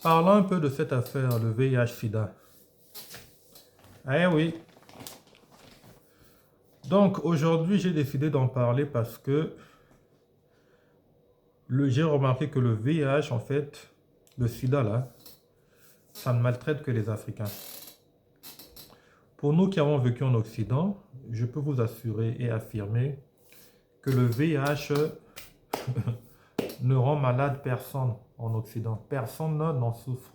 Parlons un peu de cette affaire, le VIH-Sida. Eh oui. Donc aujourd'hui, j'ai décidé d'en parler parce que j'ai remarqué que le VIH, en fait, le Sida là, ça ne maltraite que les Africains. Pour nous qui avons vécu en Occident, je peux vous assurer et affirmer que le VIH ne rend malade personne en Occident. Personne n'en souffre.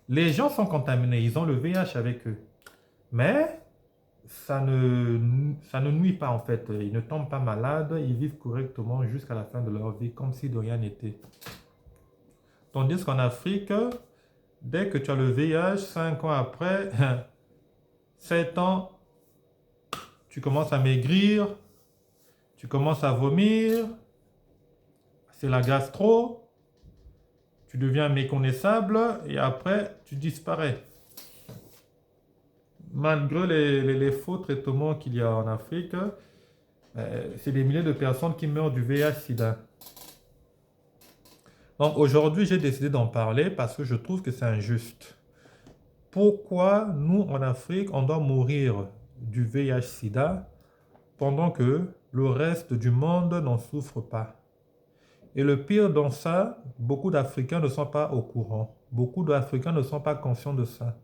Les gens sont contaminés, ils ont le VIH avec eux. Mais ça ne nuit pas en fait. Ils ne tombent pas malades, ils vivent correctement jusqu'à la fin de leur vie, comme si de rien n'était. Tandis qu'en Afrique, dès que tu as le VIH, 5 ans après, 7 ans, tu commences à maigrir, tu commences à vomir, c'est la gastro, tu deviens méconnaissable et après, tu disparais. Malgré les faux traitements qu'il y a en Afrique, c'est des milliers de personnes qui meurent du VIH-Sida. Donc aujourd'hui, j'ai décidé d'en parler parce que je trouve que c'est injuste. Pourquoi nous, en Afrique, on doit mourir du VIH-Sida pendant que le reste du monde n'en souffre pas? Et le pire dans ça, beaucoup d'Africains ne sont pas au courant. Beaucoup d'Africains ne sont pas conscients de ça.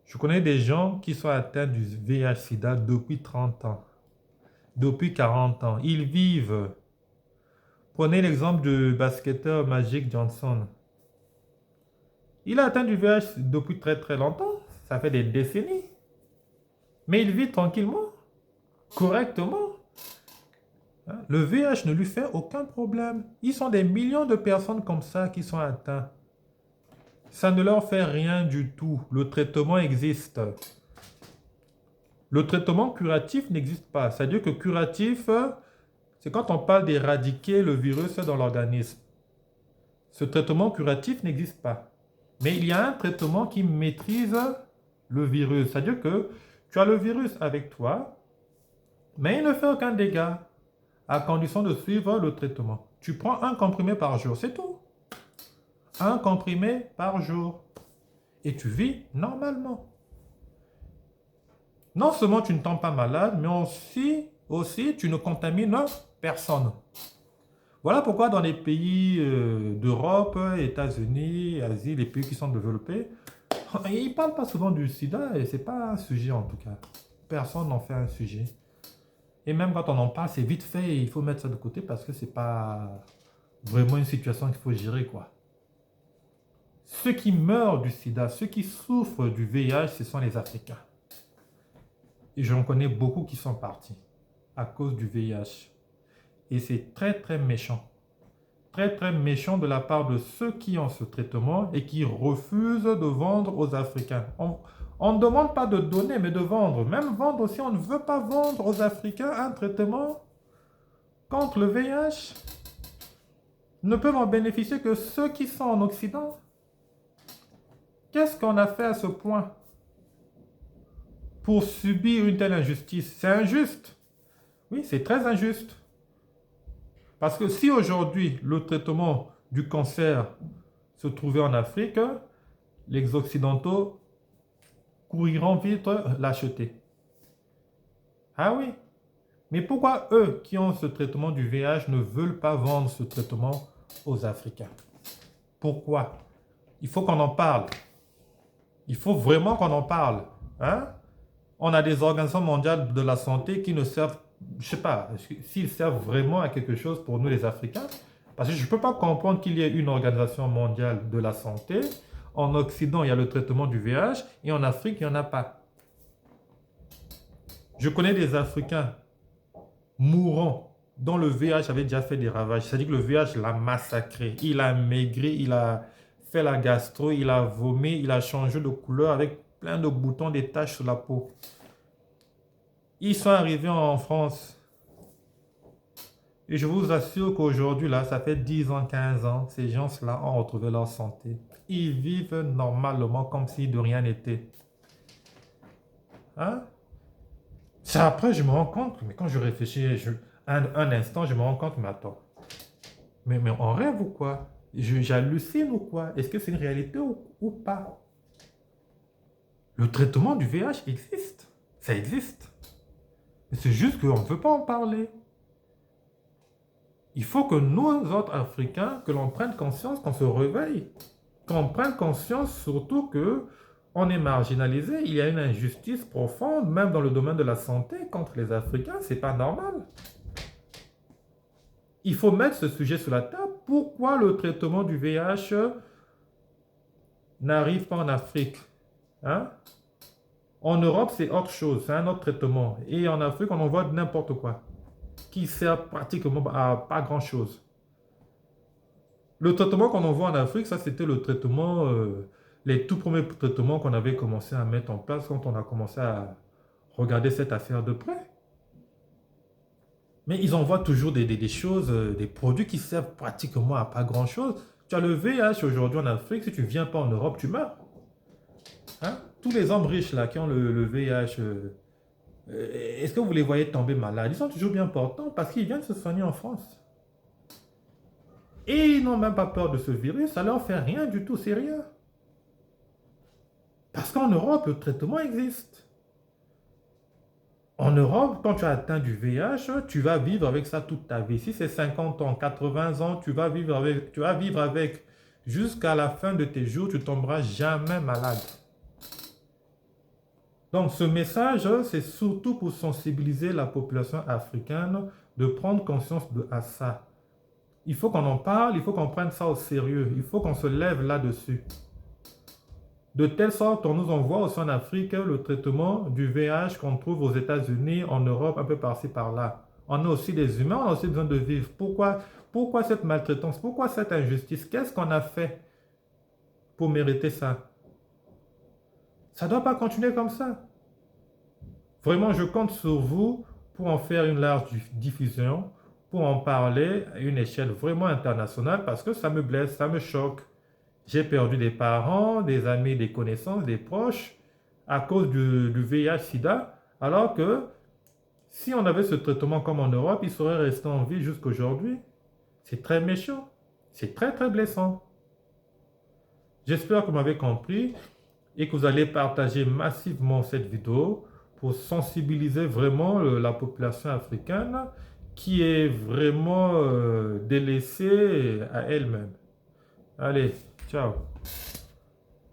Je connais des gens qui sont atteints du VIH-Sida depuis 30 ans, depuis 40 ans. Ils vivent. Prenez l'exemple du basketteur Magic Johnson. Il a atteint du VIH depuis très très longtemps. Ça fait des décennies. Mais il vit tranquillement, correctement. Hein? Le VIH ne lui fait aucun problème. Ils sont des millions de personnes comme ça qui sont atteintes. Ça ne leur fait rien du tout. Le traitement existe. Le traitement curatif n'existe pas. C'est-à-dire que curatif, c'est quand on parle d'éradiquer le virus dans l'organisme. Ce traitement curatif n'existe pas. Mais il y a un traitement qui maîtrise le virus. C'est-à-dire que tu as le virus avec toi, mais il ne fait aucun dégât, à condition de suivre le traitement. Tu prends un comprimé par jour, c'est tout. Un comprimé par jour. Et tu vis normalement. Non seulement tu ne tombes pas malade, mais aussi tu ne contamines personne. Voilà pourquoi dans les pays d'Europe, États-Unis, Asie, les pays qui sont développés, ils ne parlent pas souvent du sida et ce n'est pas un sujet en tout cas. Personne n'en fait un sujet. Et même quand on en parle, c'est vite fait et il faut mettre ça de côté parce que ce n'est pas vraiment une situation qu'il faut gérer, quoi. Ceux qui meurent du sida, ceux qui souffrent du VIH, ce sont les Africains. Et j'en connais beaucoup qui sont partis à cause du VIH. Et c'est très très méchant. Très très méchant de la part de ceux qui ont ce traitement et qui refusent de vendre aux Africains. On ne demande pas de donner, mais de vendre. Même vendre aussi, on ne veut pas vendre aux Africains un traitement contre le VIH. Ne peuvent en bénéficier que ceux qui sont en Occident. Qu'est-ce qu'on a fait à ce point pour subir une telle injustice? C'est injuste. Oui, c'est très injuste. Parce que si aujourd'hui le traitement du cancer se trouvait en Afrique, les Occidentaux couriront vite l'acheter. Ah oui, mais pourquoi eux qui ont ce traitement du VIH ne veulent pas vendre ce traitement aux Africains? Pourquoi? Il faut qu'on en parle. Il faut vraiment qu'on en parle. Hein? On a des organisations mondiales de la santé qui ne servent, je ne sais pas, s'ils servent vraiment à quelque chose pour nous les Africains. Parce que je ne peux pas comprendre qu'il y ait une organisation mondiale de la santé. En Occident, il y a le traitement du VIH et en Afrique, il n'y en a pas. Je connais des Africains mourants dont le VIH avait déjà fait des ravages. C'est-à-dire que le VIH l'a massacré. Il a maigri, il a fait la gastro, il a vomi, il a changé de couleur avec plein de boutons, des taches sur la peau. Ils sont arrivés en France. Et je vous assure qu'aujourd'hui, là, ça fait 10 ans, 15 ans, ces gens-là ont retrouvé leur santé. Ils vivent normalement comme si de rien n'était. Hein? C'est après, je me rends compte, mais quand je réfléchis un instant, je me rends compte, mais attends, mais on rêve ou quoi? J'hallucine ou quoi? Est-ce que c'est une réalité ou pas? Le traitement du VIH existe. Ça existe. Mais c'est juste qu'on ne veut pas en parler. Il faut que nous autres Africains, que l'on prenne conscience, qu'on se réveille. Qu'on prenne conscience surtout que on est marginalisé. Il y a une injustice profonde, même dans le domaine de la santé, contre les Africains. C'est pas normal. Il faut mettre ce sujet sur la table. Pourquoi le traitement du VIH n'arrive pas en Afrique? Hein? En Europe, c'est autre chose, c'est un autre traitement. Et en Afrique, on en voit n'importe quoi, qui sert pratiquement à pas grand-chose. Le traitement qu'on envoie en Afrique, ça c'était le traitement, les tout premiers traitements qu'on avait commencé à mettre en place quand on a commencé à regarder cette affaire de près. Mais ils envoient toujours des choses, des produits qui servent pratiquement à pas grand-chose. Tu as le VIH aujourd'hui en Afrique, si tu ne viens pas en Europe, tu meurs. Hein? Tous les hommes riches là qui ont le VIH, est-ce que vous les voyez tomber malades? Ils sont toujours bien portants parce qu'ils viennent se soigner en France. Et ils n'ont même pas peur de ce virus, ça leur fait rien du tout, c'est rien. Parce qu'en Europe, le traitement existe. En Europe, quand tu as atteint du VIH, tu vas vivre avec ça toute ta vie. Si c'est 50 ans, 80 ans, tu vas vivre avec jusqu'à la fin de tes jours, tu ne tomberas jamais malade. Donc ce message, c'est surtout pour sensibiliser la population africaine de prendre conscience de ça. Il faut qu'on en parle, il faut qu'on prenne ça au sérieux, il faut qu'on se lève là-dessus. De telle sorte, on nous envoie aussi en Afrique le traitement du VIH qu'on trouve aux États-Unis, en Europe, un peu par-ci, par-là. On a aussi des humains, on a aussi besoin de vivre. Pourquoi cette maltraitance? Pourquoi cette injustice? Qu'est-ce qu'on a fait pour mériter ça? Ça ne doit pas continuer comme ça. Vraiment, je compte sur vous pour en faire une large diffusion, pour en parler à une échelle vraiment internationale parce que ça me blesse, ça me choque. J'ai perdu des parents, des amis, des connaissances, des proches à cause du VIH-Sida, alors que si on avait ce traitement comme en Europe, il serait resté en vie jusqu'aujourd'hui. C'est très méchant, c'est très très blessant. J'espère que vous m'avez compris et que vous allez partager massivement cette vidéo pour sensibiliser vraiment la population africaine qui est vraiment délaissée à elle-même. Allez, ciao.